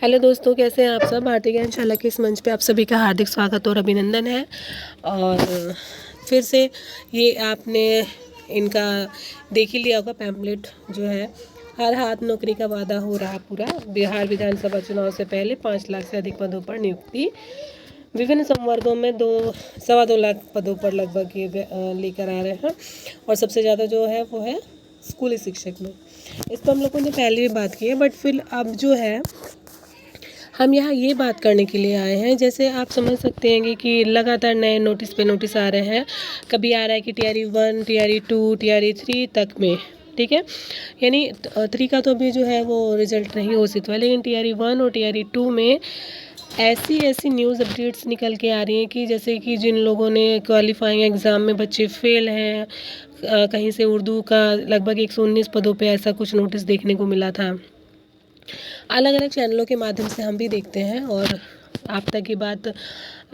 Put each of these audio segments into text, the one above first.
Hello दोस्तों, कैसे हैं आप सब। भारतीय ज्ञानशाला के इस मंच पे आप सभी का हार्दिक स्वागत और अभिनंदन है। और फिर से ये आपने इनका देख ही लिया होगा पैम्पलेट जो है, हर हाथ नौकरी का वादा हो रहा पूरा। बिहार विधानसभा चुनाव से पहले 5 लाख से अधिक पदों पर नियुक्ति, विभिन्न संवर्गों में 2.25 लाख पदों पर लगभग ये लेकर आ रहे हैं। और सबसे ज़्यादा जो है वो है स्कूली शिक्षक में। इस पर हम लोगों ने पहले भी बात की है, बट फिर अब जो है हम यहाँ ये बात करने के लिए आए हैं। जैसे आप समझ सकते हैं कि लगातार नए नोटिस पे नोटिस आ रहे हैं। कभी आ रहा है कि टीआरई 1, टीआरई 2, टीआरई 3 तक में, ठीक है। यानी 3 का तो अभी जो है वो रिजल्ट नहीं घोषित हुआ है, लेकिन टीआरई 1 और टीआरई 2 में ऐसी न्यूज़ अपडेट्स निकल के आ रही हैं कि जैसे कि जिन लोगों ने क्वालिफाइंग एग्ज़ाम में बच्चे फेल हैं, कहीं से उर्दू का लगभग 119 पदों पे ऐसा कुछ नोटिस देखने को मिला था। अलग अलग चैनलों के माध्यम से हम भी देखते हैं और आप तक ये बात,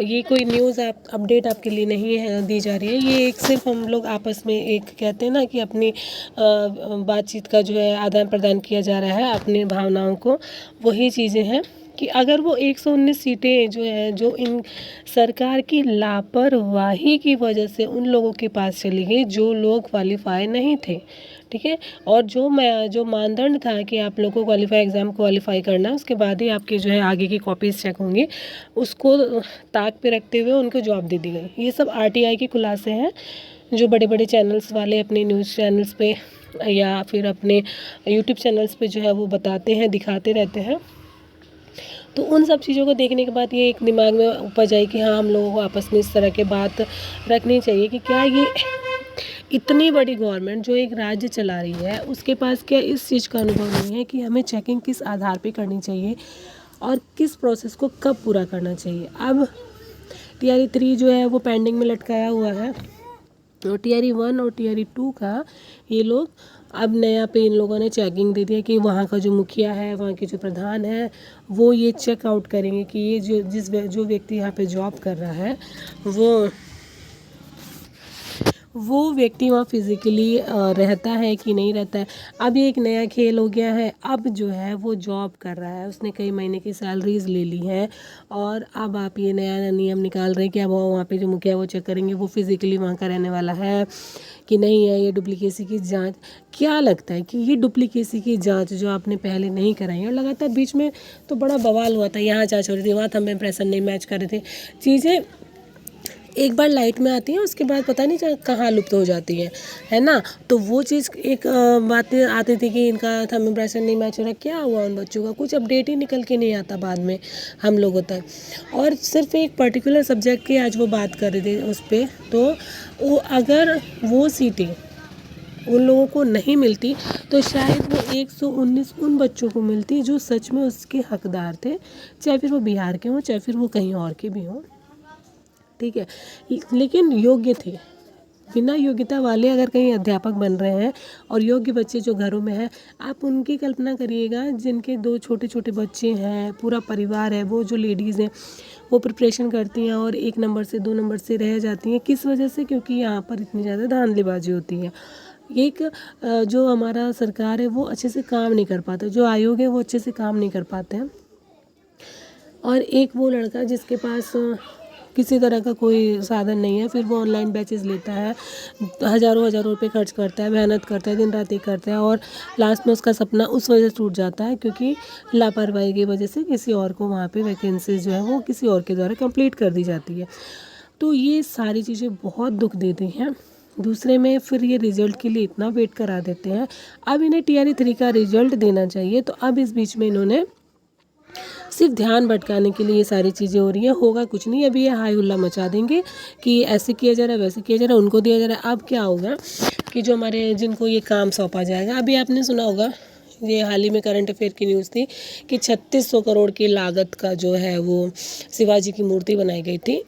ये कोई न्यूज़ अपडेट आपके लिए नहीं है दी जा रही है। ये एक सिर्फ हम लोग आपस में एक कहते हैं ना कि अपनी बातचीत का जो है आदान प्रदान किया जा रहा है अपनी भावनाओं को। वही चीज़ें हैं कि अगर वो 119 सीटें जो है, जो इन सरकार की लापरवाही की वजह से उन लोगों के पास चली गई जो लोग क्वालिफाई नहीं थे, ठीक है। और जो मानदंड था कि आप लोगों को एग्ज़ाम क्वालिफाई करना है, उसके बाद ही आपकी जो है आगे की कॉपीज़ चेक होंगी, उसको ताक पे रखते हुए उनको जॉब दे दी गई। ये सब आरटीआई के खुलासे हैं जो बड़े बड़े चैनल्स वाले अपने न्यूज़ चैनल्स पे या फिर अपने यूट्यूब चैनल्स पे जो है वो बताते हैं, दिखाते रहते हैं। तो उन सब चीज़ों को देखने के बाद ये एक दिमाग में उपज आई कि हाँ, हम लोगों को आपस में इस तरह के बात रखनी चाहिए कि क्या ये इतनी बड़ी गवर्नमेंट जो एक राज्य चला रही है, उसके पास क्या इस चीज़ का अनुभव नहीं है कि हमें चेकिंग किस आधार पे करनी चाहिए और किस प्रोसेस को कब पूरा करना चाहिए। अब टीआरई 3 जो है वो पेंडिंग में लटकाया हुआ है, और टीआरई 1 और टीआरई 2 का ये लोग अब नया पे इन लोगों ने चेकिंग दे दिया कि वहाँ का जो मुखिया है, वहाँ के जो प्रधान है, वो ये चेकआउट करेंगे कि ये जो व्यक्ति यहाँ पे जॉब कर रहा है वो व्यक्ति वहाँ फिज़िकली रहता है कि नहीं रहता है। अब ये एक नया खेल हो गया है। अब जो है वो जॉब कर रहा है, उसने कई महीने की सैलरीज ले ली है, और अब आप ये नया नियम निकाल रहे हैं कि अब वो वहाँ पे जो मुखिया वो चेक करेंगे वो फिज़िकली वहाँ का रहने वाला है कि नहीं है। ये डुप्लीकेसी की जांच, क्या लगता है कि ये डुप्लीकेसी की जांच जो आपने पहले नहीं कराई, और लगातार बीच में तो बड़ा बवाल हुआ था, यहाँ जांच हो रही थी, वहाँ थंब इम्प्रेशन नहीं मैच कर रहे थे, चीज़ें एक बार लाइट में आती हैं, उसके बाद पता नहीं कहाँ लुप्त हो जाती है ना। तो वो चीज़ एक बातें आती थी कि इनका थंब इम्प्रेशन नहीं मैच हो रहा, क्या हुआ उन बच्चों का, कुछ अपडेट ही निकल के नहीं आता बाद में हम लोगों तक। और सिर्फ एक पर्टिकुलर सब्जेक्ट की आज वो बात कर रहे थे उस पर, तो वो अगर वो सीटें उन लोगों को नहीं मिलती तो शायद वो 119 उन बच्चों को मिलती जो सच में उसके हकदार थे, चाहे फिर वो बिहार के हों, चाहे फिर वो कहीं और के भी हों, ठीक है, लेकिन योग्य थे। बिना योग्यता वाले अगर कहीं अध्यापक बन रहे हैं और योग्य बच्चे जो घरों में हैं, आप उनकी कल्पना करिएगा जिनके 2 छोटे छोटे बच्चे हैं, पूरा परिवार है, वो जो लेडीज़ हैं वो प्रिपरेशन करती हैं और 1 नंबर से 2 नंबर से रह जाती हैं। किस वजह से? क्योंकि यहाँ पर इतनी ज़्यादा धांधलीबाजी होती है। एक जो हमारा सरकार है वो अच्छे से काम नहीं कर पाता, जो आयोग है वो अच्छे से काम नहीं कर पाते हैं। और एक वो लड़का जिसके पास किसी तरह का कोई साधन नहीं है, फिर वो ऑनलाइन बैचेस लेता है, हज़ारों रुपए खर्च करता है, मेहनत करता है, दिन रात एक करता है, और लास्ट में उसका सपना उस वजह से टूट जाता है क्योंकि लापरवाही की वजह से किसी और को वहाँ पे वैकेंसीज जो है वो किसी और के द्वारा कंप्लीट कर दी जाती है। तो ये सारी चीज़ें बहुत दुख देती हैं। दूसरे में फिर ये रिज़ल्ट के लिए इतना वेट करा देते हैं। अब इन्हें टीआरई 3 का रिज़ल्ट देना चाहिए, तो अब इस बीच में इन्होंने सिर्फ ध्यान भटकाने के लिए ये सारी चीज़ें हो रही हैं। होगा कुछ नहीं, अभी ये हाई हुल्ला मचा देंगे कि ऐसे किया जा रहा है, वैसे किया जा रहा है, उनको दिया जा रहा है। अब क्या होगा कि जो हमारे जिनको ये काम सौंपा जाएगा, अभी आपने सुना होगा, ये हाल ही में करंट अफेयर की न्यूज़ थी कि 3600 करोड़ की लागत का जो है वो शिवाजी की मूर्ति बनाई गई थी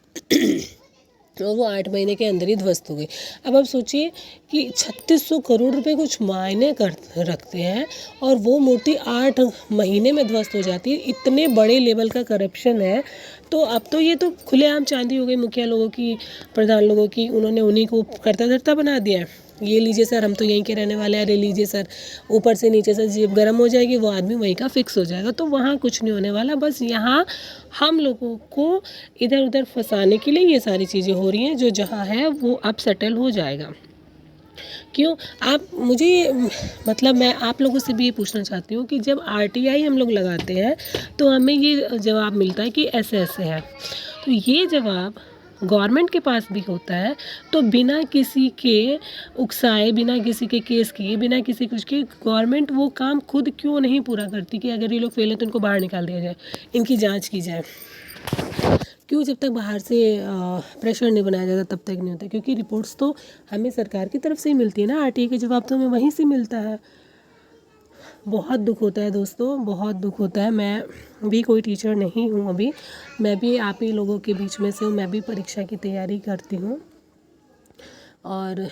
और वो 8 महीने के अंदर ही ध्वस्त हो गई। अब आप सोचिए कि 3600 करोड़ रुपए कुछ मायने रखते हैं और वो मूर्ति 8 महीने में ध्वस्त हो जाती है। इतने बड़े लेवल का करप्शन है। तो अब तो ये तो खुलेआम चांदी हो गई मुखिया लोगों की, प्रधान लोगों की, उन्होंने उन्हीं को कर्ता धर्ता बना दिया है। ये लीजिए सर, हम तो यहीं के रहने वाले हैं, अरे लीजिए सर, ऊपर से नीचे से जेब गर्म हो जाएगी, वो आदमी वहीं का फिक्स हो जाएगा। तो वहाँ कुछ नहीं होने वाला। बस यहाँ हम लोगों को इधर उधर फंसाने के लिए ये सारी चीज़ें हो रही हैं। जो जहाँ है वो अब सेटल हो जाएगा। क्यों आप मुझे मतलब मैं आप लोगों से भी ये पूछना चाहती हूँ कि जब RTI हम लोग लगाते हैं तो हमें ये जवाब मिलता है कि ऐसे ऐसे है। तो ये जवाब गवर्नमेंट के पास भी होता है, तो बिना किसी के उकसाए, बिना किसी के केस किए, बिना किसी कुछ के गवर्नमेंट वो काम खुद क्यों नहीं पूरा करती कि अगर ये लोग फेल है तो इनको बाहर निकाल दिया जाए, इनकी जांच की जाए। क्यों जब तक बाहर से प्रेशर नहीं बनाया जाता तब तक नहीं होता? क्योंकि रिपोर्ट्स तो हमें सरकार की तरफ से ही मिलती है ना, RTI के जवाब तो हमें वहीं से मिलता है। बहुत दुख होता है दोस्तों, बहुत दुख होता है। मैं भी कोई टीचर नहीं हूँ अभी, मैं भी आप ही लोगों के बीच में से हूँ। मैं भी परीक्षा की तैयारी करती हूँ और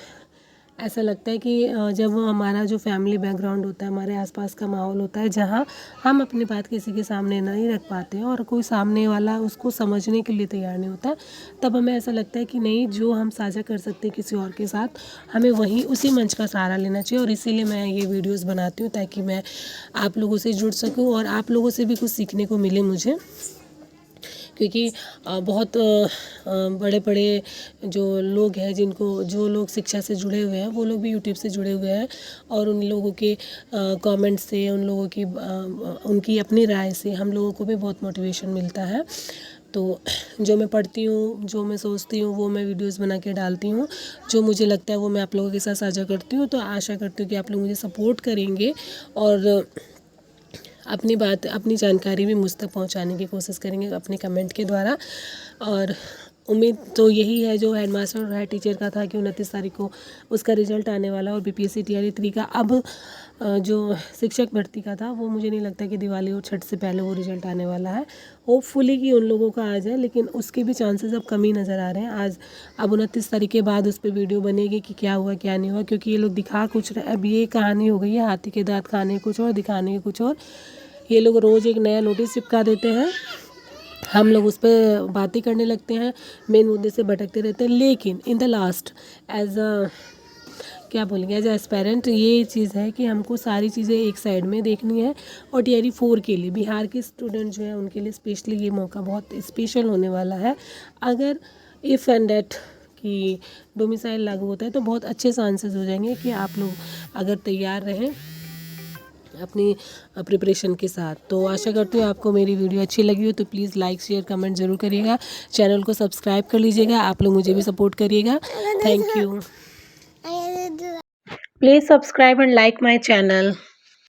ऐसा लगता है कि जब वो हमारा जो फैमिली बैकग्राउंड होता है, हमारे आसपास का माहौल होता है, जहाँ हम अपनी बात किसी के सामने नहीं रख पाते हैं और कोई सामने वाला उसको समझने के लिए तैयार नहीं होता, तब हमें ऐसा लगता है कि नहीं, जो हम साझा कर सकते हैं किसी और के साथ, हमें वहीं उसी मंच का सहारा लेना चाहिए। और इसीलिए मैं ये वीडियोज़ बनाती हूँ ताकि मैं आप लोगों से जुड़ सकूँ और आप लोगों से भी कुछ सीखने को मिले मुझे। क्योंकि बहुत बड़े बड़े जो लोग हैं, जो लोग शिक्षा से जुड़े हुए हैं, वो लोग भी यूट्यूब से जुड़े हुए हैं और उन लोगों के कमेंट से, उन लोगों की उनकी अपनी राय से हम लोगों को भी बहुत मोटिवेशन मिलता है। तो जो मैं पढ़ती हूँ, जो मैं सोचती हूँ, वो मैं वीडियोस बना के डालती हूँ। जो मुझे लगता है वो मैं आप लोगों के साथ साझा करती हूँ। तो आशा करती हूँ कि आप लोग मुझे सपोर्ट करेंगे और अपनी बात, अपनी जानकारी भी मुझ तक पहुंचाने की कोशिश करेंगे अपने कमेंट के द्वारा। और उम्मीद तो यही है, जो हेडमास्टर और हेड टीचर का था कि 29 तारीख को उसका रिजल्ट आने वाला, और BPSC TRE 3 का अब जो शिक्षक भर्ती का था, वो मुझे नहीं लगता कि दिवाली और छठ से पहले वो रिजल्ट आने वाला है। होपफुली कि उन लोगों का आ जाए, लेकिन उसके भी चांसेस अब कम ही नज़र आ रहे हैं। आज अब 29 तारीख के बाद उस पर वीडियो बनेगी कि क्या हुआ क्या नहीं हुआ, क्योंकि ये लोग दिखा कुछ रहे। अब ये कहानी हो गई है हाथी के दांत खाने कुछ और, दिखाने के कुछ और। ये लोग रोज़ एक नया नोटिस चिपका देते हैं, हम लोग उस पर बातें करने लगते हैं, मेन मुद्दे से भटकते रहते हैं। लेकिन in the last as a क्या बोलेंगे, एज अ एस्पायरेंट ये चीज़ है कि हमको सारी चीज़ें एक साइड में देखनी है। और TRE 4 के लिए बिहार के स्टूडेंट जो हैं उनके लिए स्पेशली ये मौका बहुत स्पेशल होने वाला है। अगर इफ़ एंड डेट कि डोमिसाइल लागू होता है तो बहुत अच्छे चांसेस हो जाएंगे कि आप लोग अगर तैयार रहें अपनी प्रिपरेशन के साथ। तो आशा करती हूँ आपको मेरी वीडियो अच्छी लगी हो, तो प्लीज़ लाइक शेयर कमेंट ज़रूर करिएगा, चैनल को सब्सक्राइब कर लीजिएगा, आप लोग मुझे भी सपोर्ट करिएगा। Thank you. Please subscribe and like my channel.